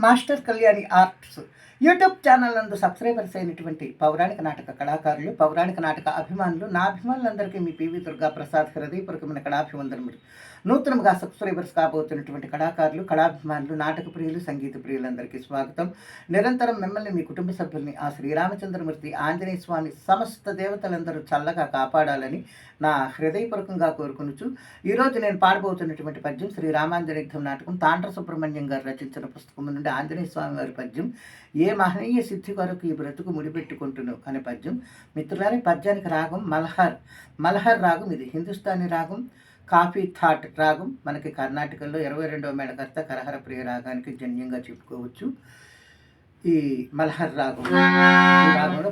Master Kalyani arts YouTube channel నందు subscribers అయినటువంటి పౌరాణిక నాటక కళాకారులు, పౌరాణిక నాటక అభిమానులు, నా అభిమానులందరికీ మీ పివి దుర్గా ప్రసాద్ హృదయపూర్వకమైన కళాభివందనములు. నూతనంగా సబ్స్క్రైబర్స్ కాబోతున్నటువంటి కళాకారులు, కళాభిమానులు, నాటక ప్రియులు, సంగీత ప్రియులందరికీ స్వాగతం. నిరంతరం మిమ్మల్ని, మీ కుటుంబ సభ్యుల్ని ఆ శ్రీరామచంద్రమూర్తి ఆంజనేయ స్వామి సమస్త దేవతలందరూ చల్లగా కాపాడాలని నా హృదయపూర్వకంగా కోరుకునుచు ఈరోజు నేను పాడబోతున్నటువంటి పద్యం శ్రీ రామాంజనేయ యుద్ధం నాటకం తాండ్ర సుబ్రహ్మణ్యం గారు రచించిన పుస్తకం నుండి ఆంజనేయ స్వామి వారి పద్యం ఏ మహనీయ సిద్ధి కొరకు ఈ బ్రతుకు ముడిపెట్టుకుంటును అనే పద్యం. మిత్రులారి పద్యానికి రాగం మల్హర్. మల్హర్ రాగం ఇది హిందుస్థానీ రాగం, కాఫీ థాట్ రాగం. మనకి కర్ణాటకలో 22వ మేళకర్త కరహర ప్రియ రాగానికి జన్యంగా చెప్పుకోవచ్చు. ఈ మల్హర్ రాగం ఈ రాగంలో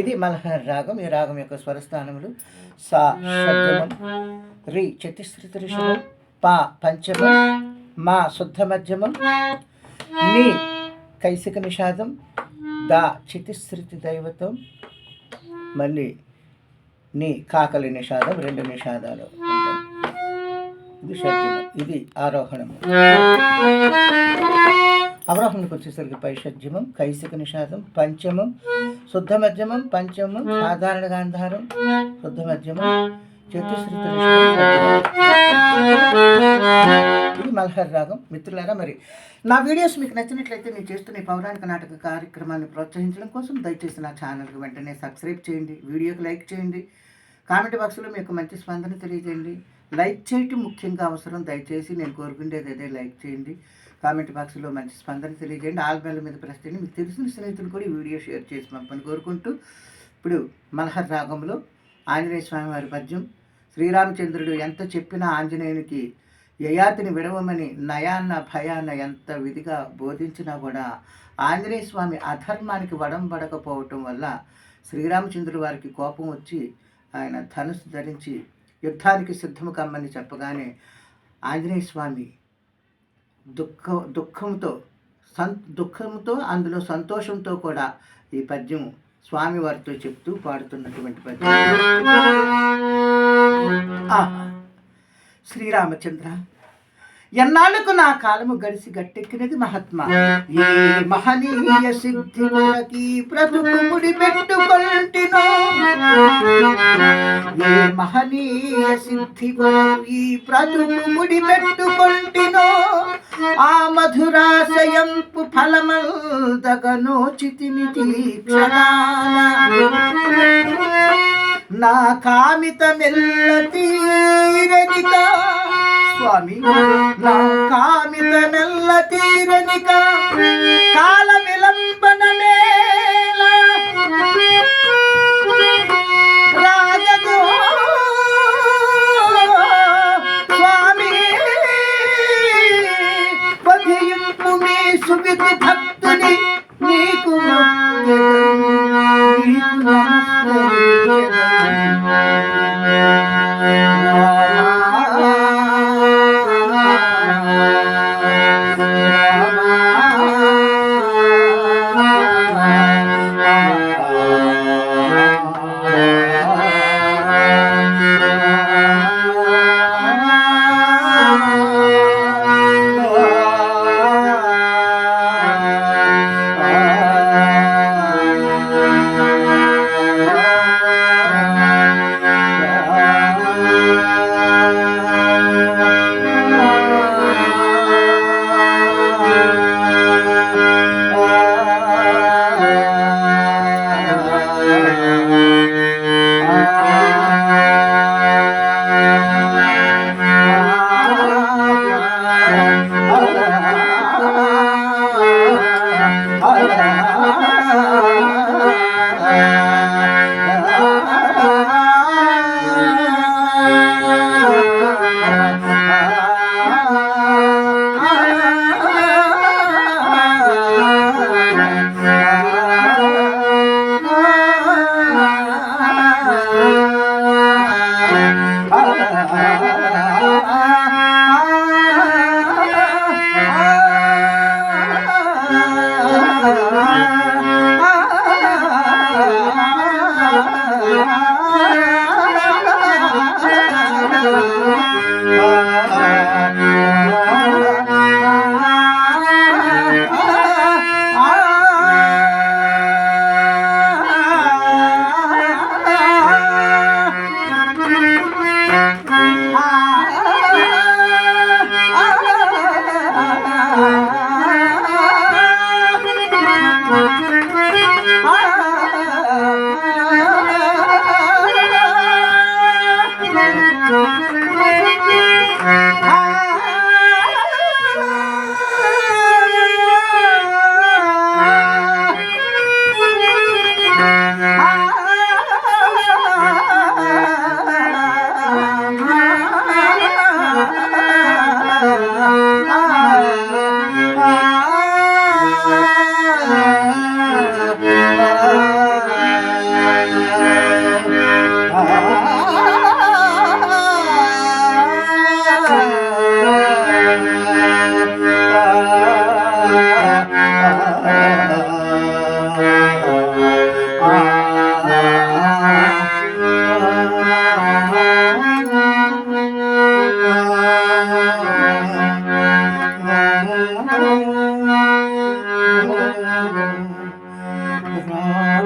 ఇది మల్హర్ రాగం. ఈ రాగం యొక్క స్వరస్థానములు సా షడ్జమం, రి చతుశ్రుతి ఋషభం, పా పంచమం, మా శుద్ధ మధ్యమం, ని కైసిక నిషాదం, దా చతుశ్రుతి దైవతం, మళ్ళీ ని కాకలి నిషాదం, 2 నిషాదాలు ఉంటాయి. ఇది షడ్జమం, ఇది ఆరోహణము. అవరోహణకు వచ్చేసరికి పై షడ్జమం, కైసిక నిషాదం, పంచమం, శుద్ధ మధ్యమం, పంచమం, సాధారణ గాంధారం, శుద్ధ మధ్యమం, చతుశ్రుతి ఇది మల్హర్ రాగం. మిత్రులారా, మరి నా వీడియోస్ మీకు నచ్చినట్లయితే నేను చేస్తున్న పౌరాణిక నాటక కార్యక్రమాన్ని ప్రోత్సహించడం కోసం దయచేసి నా ఛానల్కి వెంటనే సబ్స్క్రైబ్ చేయండి, వీడియోకి లైక్ చేయండి, కామెంట్ బాక్స్లో మీకు మంచి స్పందన తెలియజేయండి. లైక్ చేయటం ముఖ్యంగా అవసరం. దయచేసి నేను కోరుకునేది అదే, లైక్ చేయండి, కామెంట్ బాక్స్లో మంచి స్పందన తెలియజేయండి. ఆల్ బెల్ మీద ప్రెస్ చేయండి. మీకు తెలిసిన స్నేహితులు కూడా ఈ వీడియో షేర్ చేసి పంపని కోరుకుంటూ ఇప్పుడు మల్హర్ రాగంలో ఆంజనేయ స్వామి వారి పద్యం. శ్రీరామచంద్రుడు ఎంత చెప్పినా ఆంజనేయునికి యయాతిని విడవమని నయాన్న భయాన్న ఎంత విధిగా బోధించినా కూడా ఆంజనేయ స్వామి అధర్మానికి వడంబడకపోవటం వల్ల శ్రీరామచంద్రుడు వారికి కోపం వచ్చి ఆయన ధనుసు ధరించి యుద్ధానికి సిద్ధము కమ్మని చెప్పగానే ఆంజనేయ స్వామి దుఃఖంతో అందులో సంతోషంతో కూడా ఈ పద్యం స్వామివారితో చెప్తూ పాడుతున్నటువంటి పద్యం. శ్రీరామచంద్ర, ఎన్నాళ్ళకు నా కాలము గడిసి గట్టెక్కినది మహాత్మా. ఏ మహనీయ సిద్ధి కొరకి బ్రతుకు ముడి పెట్టుకొంటినో, ఏ మహనీయ సిద్ధి కొరకు ఈ బ్రతుకు ముడి పెట్టుకొంటినో, ఆ మధురాశయంపు ఫలమందగనోచితిని తీక్షణాన, నా కామితమెల్ల తీరనిక స్వామి, నా కామితమెల్ల తీరనిక కాల విలంబన మేళ రాగదో స్వామి, పదియింపు మీ సువిధి భక్తుని నీకు Ram